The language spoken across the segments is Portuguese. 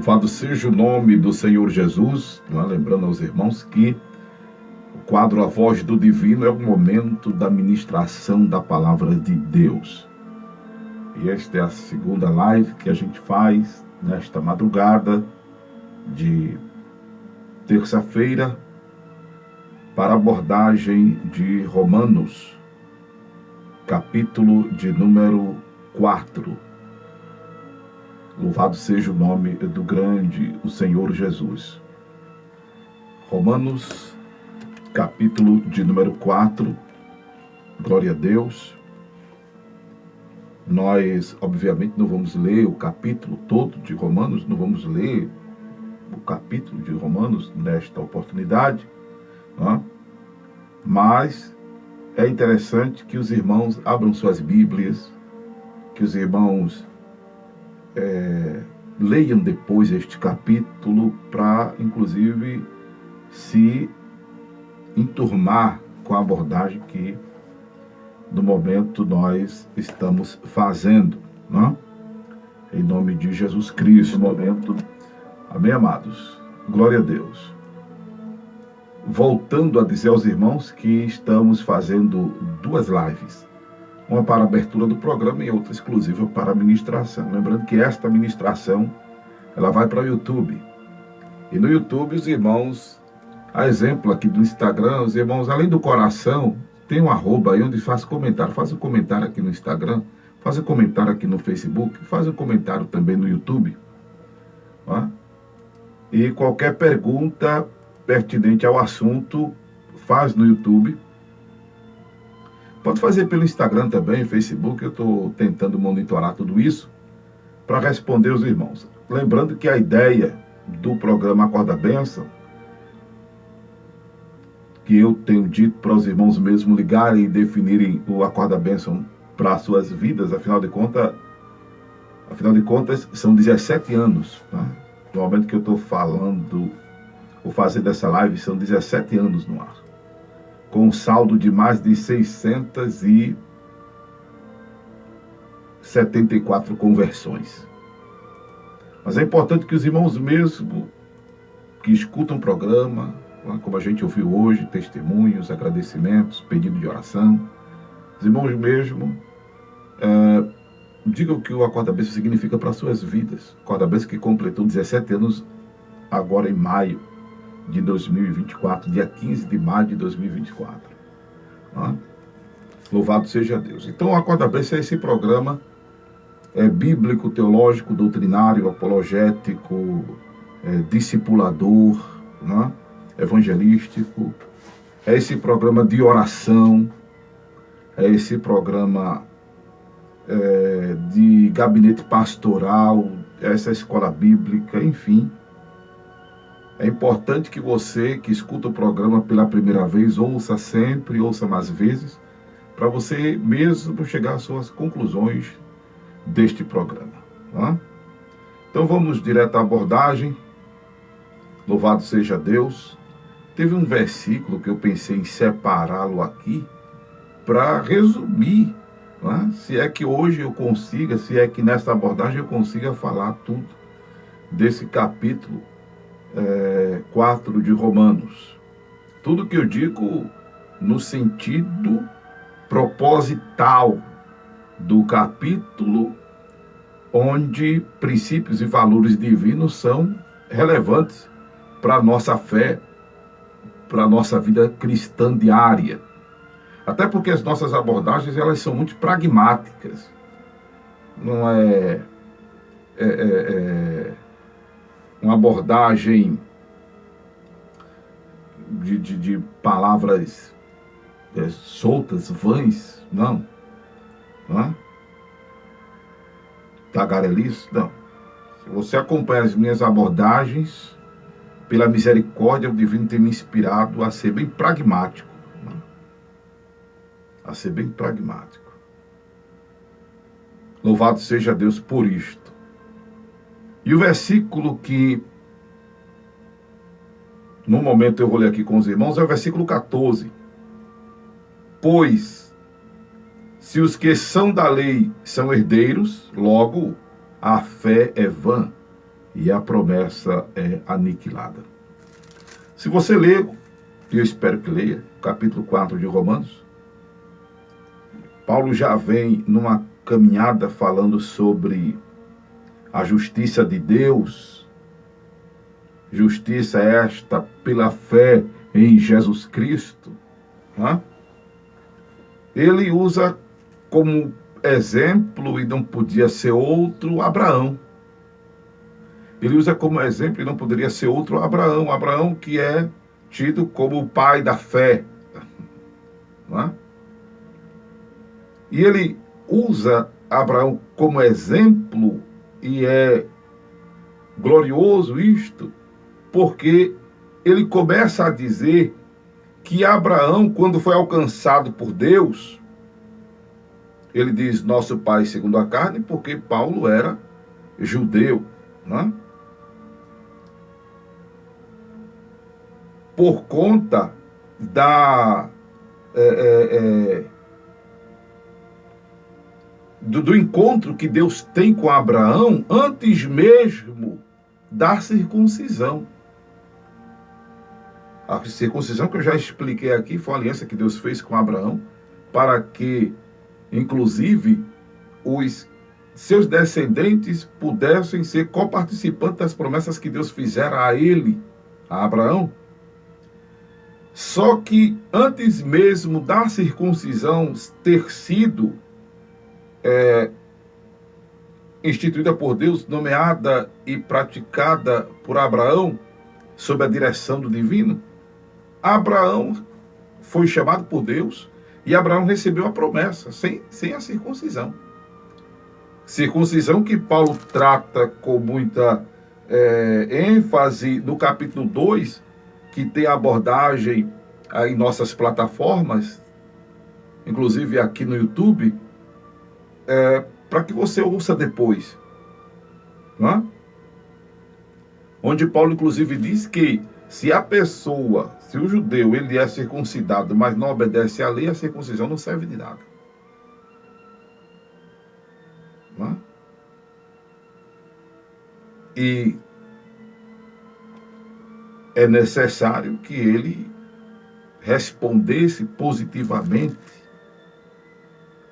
Louvado seja o nome do Senhor Jesus, lembrando aos irmãos que o quadro A Voz do Divino é o momento da ministração da Palavra de Deus. E esta é a segunda live que a gente faz nesta madrugada de terça-feira para a abordagem de Romanos, capítulo de número 4. Louvado seja o nome do grande, o Senhor Jesus. Romanos, capítulo de número 4. Glória a Deus. Nós, obviamente, não vamos ler o capítulo todo de Romanos, não vamos ler o capítulo de Romanos nesta oportunidade, mas é interessante que os irmãos abram suas Bíblias, que os irmãos leiam depois este capítulo para, inclusive, se enturmar com a abordagem que, no momento, nós estamos fazendo, em nome de Jesus Cristo. No momento, amém, amados? Glória a Deus. Voltando a dizer aos irmãos que estamos fazendo duas lives. Uma para a abertura do programa e outra exclusiva para a ministração. Lembrando que esta ministração, ela vai para o YouTube. E no YouTube, os irmãos, a exemplo aqui do Instagram, os irmãos, além do coração, tem um arroba aí onde faz comentário. Faz um comentário aqui no Instagram, faz um comentário aqui no Facebook, faz um comentário também no YouTube. E qualquer pergunta pertinente ao assunto, faz no YouTube. Pode fazer pelo Instagram também, Facebook, eu estou tentando monitorar tudo isso para responder os irmãos. Lembrando que a ideia do programa Acorda a Bênção, que eu tenho dito para os irmãos mesmo ligarem e definirem o Acorda a Bênção para as suas vidas, afinal de contas, são 17 anos. No momento que eu estou falando, ou fazendo essa live, são 17 anos no ar, com um saldo de mais de 674 conversões. Mas é importante que os irmãos mesmo que escutam o programa, como a gente ouviu hoje, testemunhos, agradecimentos, pedido de oração, os irmãos mesmo digam o que o Acorda Bênção significa para as suas vidas. Acorda Bênção que completou 17 anos agora em maio de 2024, dia 15 de maio de 2024. Louvado seja Deus. Então, o Acorda Bênção é esse programa bíblico, teológico, doutrinário, apologético, discipulador, evangelístico. É esse programa de oração, é esse programa de gabinete pastoral, essa escola bíblica, enfim. É importante que você que escuta o programa pela primeira vez, ouça sempre, ouça mais vezes, para você mesmo chegar às suas conclusões deste programa. Então vamos direto à abordagem. Louvado seja Deus. Teve um versículo que eu pensei em separá-lo aqui para resumir, se é que hoje eu consiga, se é que nessa abordagem eu consiga falar tudo desse capítulo 4 de Romanos. Tudo que eu digo no sentido proposital do capítulo, onde princípios e valores divinos são relevantes para a nossa fé, para a nossa vida cristã diária. Até porque as nossas abordagens, elas são muito pragmáticas. Não é uma abordagem de palavras soltas, vãs, não. Tagarelice, não. Se você acompanha as minhas abordagens, pela misericórdia, o Divino tem me inspirado a ser bem pragmático. A ser bem pragmático. Louvado seja Deus por isto. E o versículo que, no momento eu vou ler aqui com os irmãos, é o versículo 14. Pois, se os que são da lei são herdeiros, logo a fé é vã e a promessa é aniquilada. Se você ler, e eu espero que leia, capítulo 4 de Romanos, Paulo já vem numa caminhada falando sobre a justiça de Deus. Justiça esta pela fé em Jesus Cristo. Né? Ele usa como exemplo, e não podia ser outro, Abraão. Ele usa como exemplo, e não poderia ser outro, Abraão. Abraão que é tido como o pai da fé. Não é? E ele usa Abraão como exemplo, e é glorioso isto, porque ele começa a dizer que Abraão, quando foi alcançado por Deus, ele diz nosso pai segundo a carne, porque Paulo era judeu, né? Por conta do encontro que Deus tem com Abraão antes mesmo da circuncisão. A circuncisão que eu já expliquei aqui foi a aliança que Deus fez com Abraão para que, inclusive, os seus descendentes pudessem ser coparticipantes das promessas que Deus fizera a ele, a Abraão. Só que antes mesmo da circuncisão ter sido instituída por Deus, nomeada e praticada por Abraão, sob a direção do divino, Abraão foi chamado por Deus e Abraão recebeu a promessa, sem a circuncisão. Circuncisão que Paulo trata com muita ênfase no capítulo 2, que tem abordagem em nossas plataformas, inclusive aqui no YouTube, para que você ouça depois. Não é? Onde Paulo, inclusive, diz que se o judeu, ele é circuncidado, mas não obedece à lei, a circuncisão não serve de nada. Não é? E é necessário que ele respondesse positivamente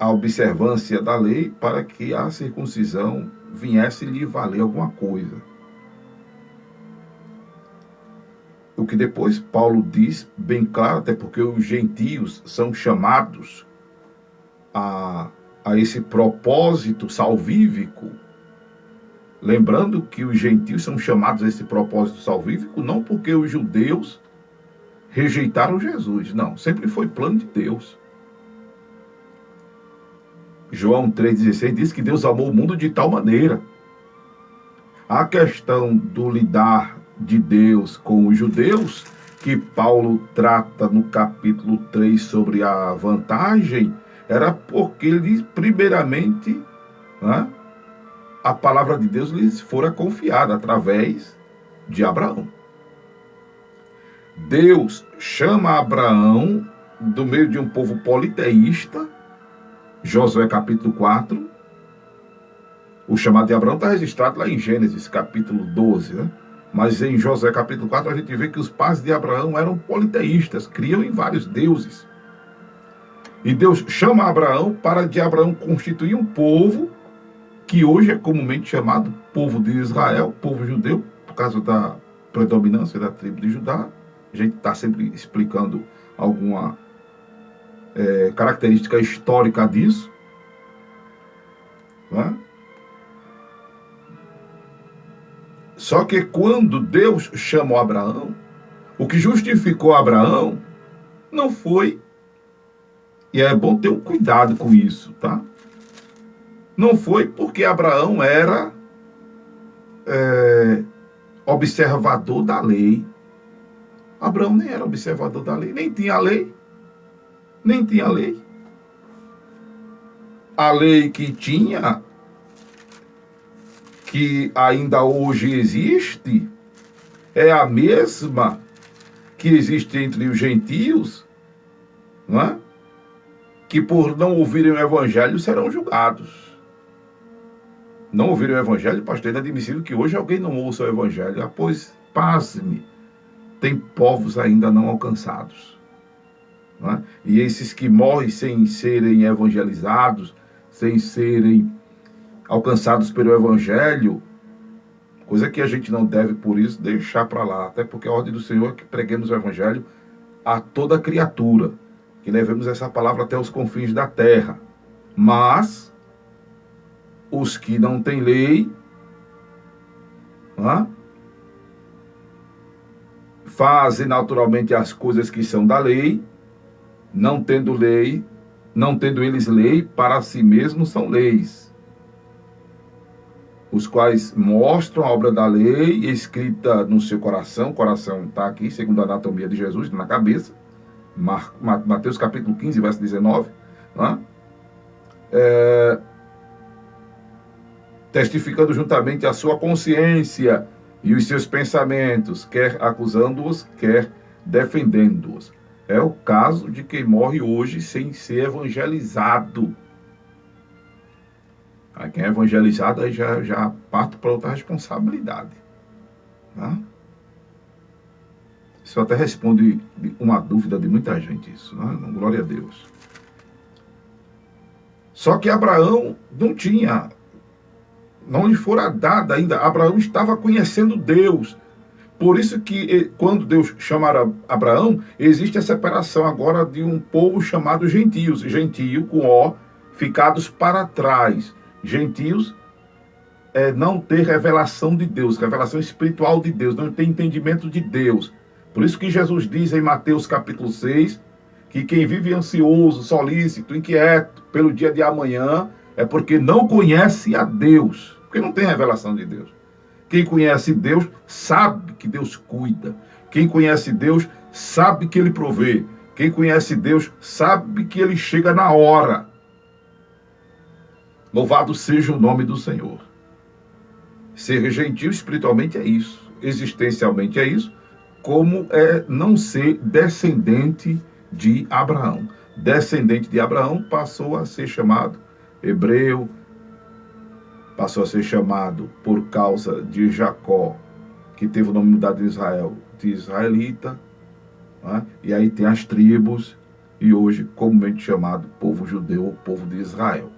à observância da lei para que a circuncisão viesse lhe valer alguma coisa. O que depois Paulo diz bem claro, até porque os gentios são chamados a esse propósito salvífico. Lembrando que os gentios são chamados a esse propósito salvífico não porque os judeus rejeitaram Jesus, não, sempre foi plano de Deus. João 3,16 diz que Deus amou o mundo de tal maneira. A questão do lidar de Deus com os judeus, que Paulo trata no capítulo 3 sobre a vantagem, era porque eles, primeiramente, né, a palavra de Deus lhes fora confiada através de Abraão. Deus chama Abraão do meio de um povo politeísta, Josué capítulo 4, o chamado de Abraão está registrado lá em Gênesis capítulo 12, né? Mas em Josué capítulo 4 a gente vê que os pais de Abraão eram politeístas, criam em vários deuses. E Deus chama Abraão para de Abraão constituir um povo que hoje é comumente chamado povo de Israel, povo judeu, por causa da predominância da tribo de Judá. A gente está sempre explicando alguma característica histórica disso. Né? Só que quando Deus chamou Abraão, o que justificou Abraão não foi, e é bom ter um cuidado com isso, tá? Não foi porque Abraão era observador da lei. Abraão nem era observador da lei, nem tinha lei. Nem tinha lei. A lei que tinha, que ainda hoje existe, é a mesma que existe entre os gentios, não é? Que por não ouvirem o evangelho serão julgados. não ouviram o evangelho, pastor, é inadmissível que hoje alguém não ouça o evangelho. Ah, pois, pasme, tem povos ainda não alcançados. Não é? E esses que morrem sem serem evangelizados, sem serem alcançados pelo evangelho, coisa que a gente não deve, por isso, deixar para lá. Até porque a ordem do Senhor é que preguemos o evangelho a toda criatura, que levemos essa palavra até os confins da terra. Mas os que não têm lei, fazem naturalmente as coisas que são da lei, não tendo eles lei, para si mesmos são leis, os quais mostram a obra da lei escrita no seu coração. O coração está aqui, segundo a anatomia de Jesus, na cabeça, Mateus capítulo 15, verso 19, testificando juntamente a sua consciência e os seus pensamentos, quer acusando-os, quer defendendo-os. É o caso de quem morre hoje sem ser evangelizado. Quem é evangelizado aí já parte para outra responsabilidade. Isso até responde uma dúvida de muita gente, isso. Glória a Deus. Só que Abraão não lhe fora dada ainda. Abraão estava conhecendo Deus. Por isso que quando Deus chamar Abraão, existe a separação agora de um povo chamado gentios. Gentio com O, ficados para trás. Gentios é não ter revelação de Deus, revelação espiritual de Deus, não ter entendimento de Deus. Por isso que Jesus diz em Mateus capítulo 6, que quem vive ansioso, solícito, inquieto pelo dia de amanhã, é porque não conhece a Deus, porque não tem revelação de Deus. Quem conhece Deus sabe que Deus cuida. Quem conhece Deus sabe que Ele provê. Quem conhece Deus sabe que Ele chega na hora. Louvado seja o nome do Senhor. Ser gentil espiritualmente é isso. Existencialmente é isso. Como é não ser descendente de Abraão. Descendente de Abraão passou a ser chamado hebreu, passou a ser chamado, por causa de Jacó, que teve o nome mudado de Israel, de israelita, e aí tem as tribos, e hoje comumente chamado povo judeu ou povo de Israel.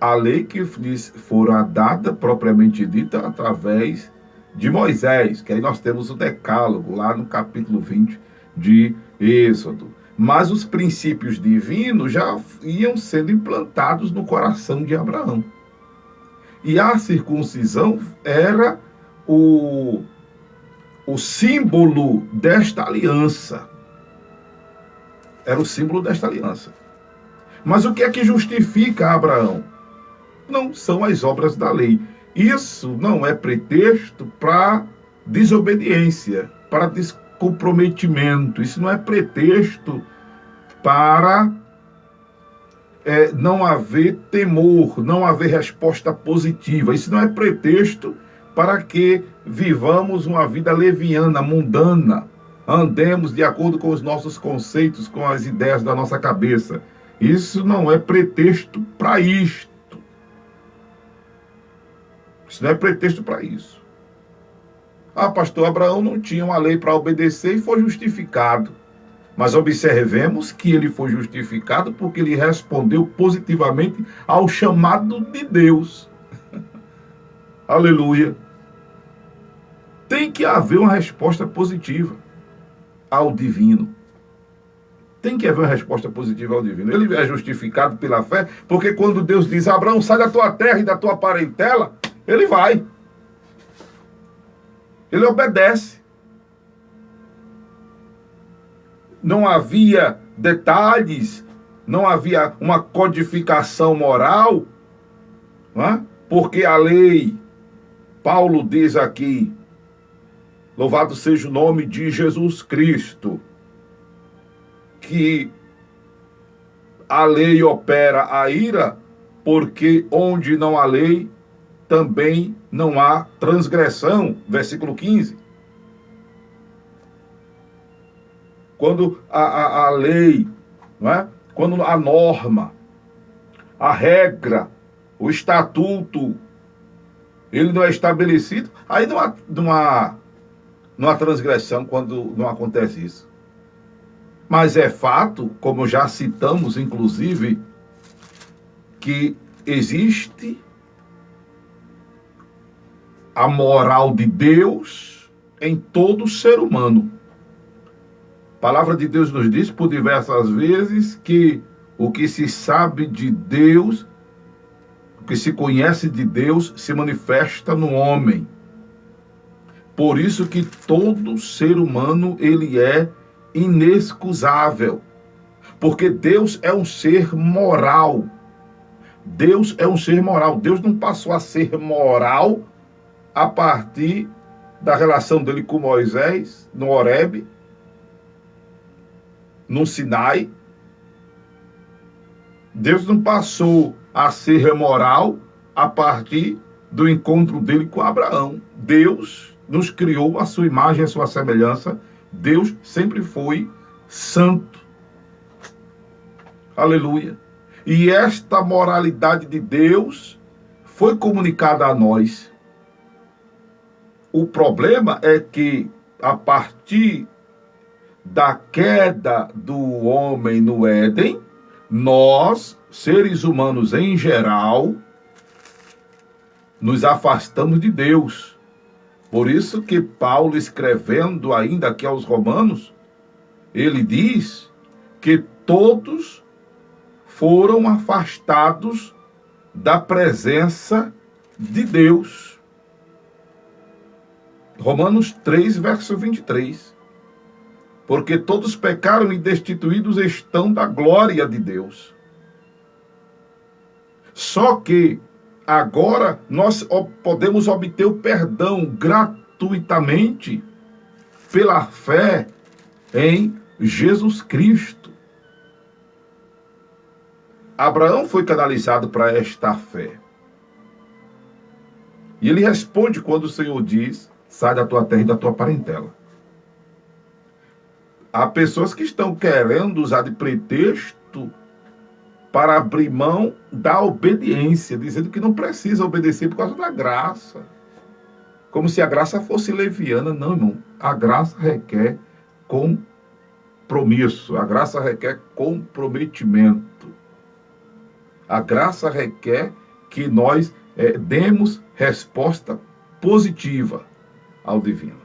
A lei que lhes fora dada, propriamente dita, através de Moisés, que aí nós temos o decálogo, lá no capítulo 20 de Êxodo. Mas os princípios divinos já iam sendo implantados no coração de Abraão. E a circuncisão era o símbolo desta aliança. Era o símbolo desta aliança. Mas o que é que justifica Abraão? Não são as obras da lei. Isso não é pretexto para desobediência, para descomprometimento. Isso não é pretexto para não haver temor, não haver resposta positiva. Isso não é pretexto para que vivamos uma vida leviana, mundana, andemos de acordo com os nossos conceitos, com as ideias da nossa cabeça. Isso não é pretexto para isto. Isso não é pretexto para isso. Pastor, Abraão não tinha uma lei para obedecer e foi justificado. Mas observemos que ele foi justificado porque ele respondeu positivamente ao chamado de Deus. Aleluia. Tem que haver uma resposta positiva ao divino. Tem que haver uma resposta positiva ao divino. Ele é justificado pela fé, porque quando Deus diz: Abraão, sai da tua terra e da tua parentela, ele vai. Ele obedece. Não havia detalhes, não havia uma codificação moral, porque a lei, Paulo diz aqui, louvado seja o nome de Jesus Cristo, que a lei opera a ira, porque onde não há lei, também não há transgressão, versículo 15. Quando a lei, quando a norma, a regra, o estatuto, ele não é estabelecido, aí não há transgressão quando não acontece isso. Mas é fato, como já citamos, inclusive, que existe a moral de Deus em todo ser humano. A palavra de Deus nos diz por diversas vezes que o que se sabe de Deus, o que se conhece de Deus, se manifesta no homem. Por isso que todo ser humano, ele é inexcusável. Porque Deus é um ser moral. Deus é um ser moral. Deus não passou a ser moral a partir da relação dele com Moisés, no Horebe, no Sinai. Deus não passou a ser moral a partir do encontro dele com Abraão. Deus nos criou a sua imagem, a sua semelhança. Deus sempre foi santo. Aleluia. E esta moralidade de Deus foi comunicada a nós. O problema é que, a partir da queda do homem no Éden, nós, seres humanos em geral, nos afastamos de Deus. Por isso que Paulo, escrevendo ainda aqui aos Romanos, ele diz que todos foram afastados da presença de Deus. Romanos 3, verso 23. Porque todos pecaram e destituídos estão da glória de Deus. Só que agora nós podemos obter o perdão gratuitamente pela fé em Jesus Cristo. Abraão foi canalizado para esta fé. E ele responde quando o Senhor diz: sai da tua terra e da tua parentela. Há pessoas que estão querendo usar de pretexto para abrir mão da obediência, dizendo que não precisa obedecer por causa da graça. Como se a graça fosse leviana. Não, irmão. A graça requer compromisso. A graça requer comprometimento. A graça requer que nós demos resposta positiva ao divino.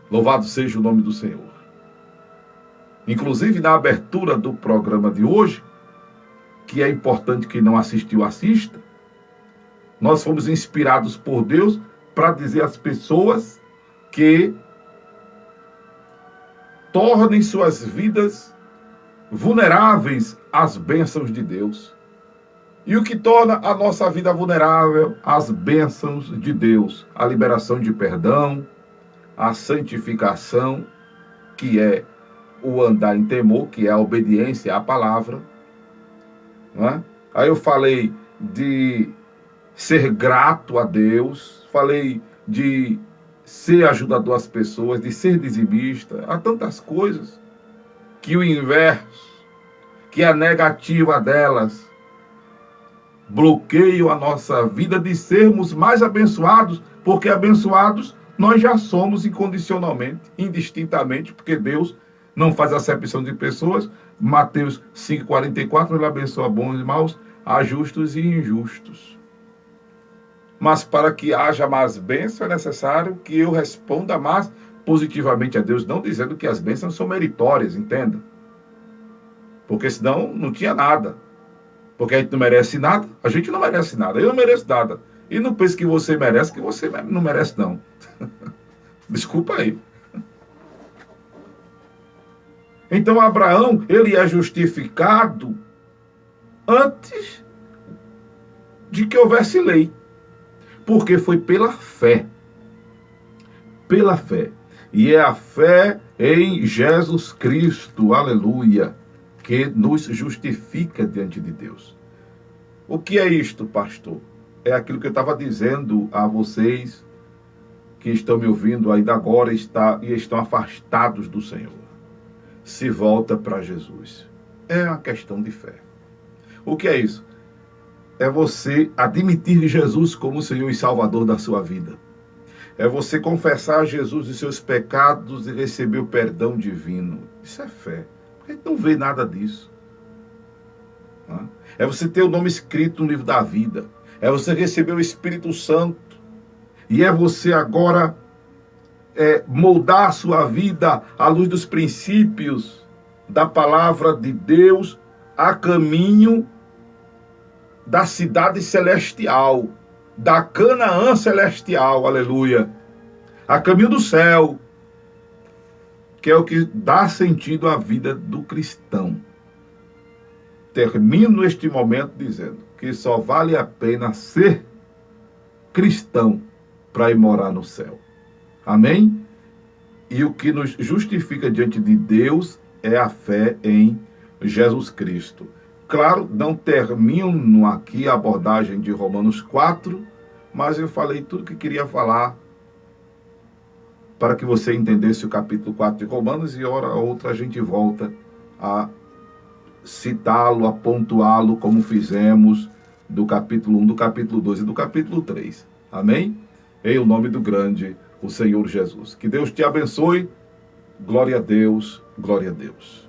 Louvado seja o nome do Senhor. Inclusive, na abertura do programa de hoje, que é importante que não assistiu, assista, nós fomos inspirados por Deus para dizer às pessoas que tornem suas vidas vulneráveis às bênçãos de Deus. E o que torna a nossa vida vulnerável às bênçãos de Deus? A liberação de perdão, a santificação, que é o andar em temor, que é a obediência à palavra. Não é? Aí eu falei de ser grato a Deus, falei de ser ajudador às pessoas, de ser dizimista. Há tantas coisas que o inverso, que a negativa delas, bloqueiam a nossa vida de sermos mais abençoados, porque abençoados nós já somos incondicionalmente, indistintamente, porque Deus não faz acepção de pessoas. Mateus 5,44, ele abençoa bons e maus, a justos e injustos. Mas para que haja mais bênção, é necessário que eu responda mais positivamente a Deus, não dizendo que as bênçãos são meritórias, entenda? Porque senão não tinha nada. Porque a gente não merece nada, a gente não merece nada, eu não mereço nada. E não pense que você merece, que você não merece não. Desculpa aí. Então Abraão, ele é justificado antes de que houvesse lei. Porque foi pela fé. Pela fé. E é a fé em Jesus Cristo, aleluia, que nos justifica diante de Deus. O que é isto, pastor? É aquilo que eu estava dizendo a vocês que estão me ouvindo ainda agora e estão afastados do Senhor. Se volta para Jesus. É uma questão de fé. O que é isso? é você admitir Jesus como o Senhor e Salvador da sua vida. É você confessar a Jesus os seus pecados e receber o perdão divino. Isso é fé. A gente não vê nada disso. É você ter o nome escrito no livro da vida. É você receber o Espírito Santo. E é você agora moldar a sua vida à luz dos princípios da palavra de Deus a caminho da cidade celestial, da Canaã celestial, aleluia, a caminho do céu, que é o que dá sentido à vida do cristão. Termino este momento dizendo que só vale a pena ser cristão para ir morar no céu. Amém? E o que nos justifica diante de Deus é a fé em Jesus Cristo. Claro, não termino aqui a abordagem de Romanos 4, mas eu falei tudo que queria falar para que você entendesse o capítulo 4 de Romanos, e hora ou outra a gente volta a citá-lo, a pontuá-lo, como fizemos do capítulo 1, do capítulo 2 e do capítulo 3. Amém? Em o nome do grande, o Senhor Jesus. Que Deus te abençoe. Glória a Deus, glória a Deus.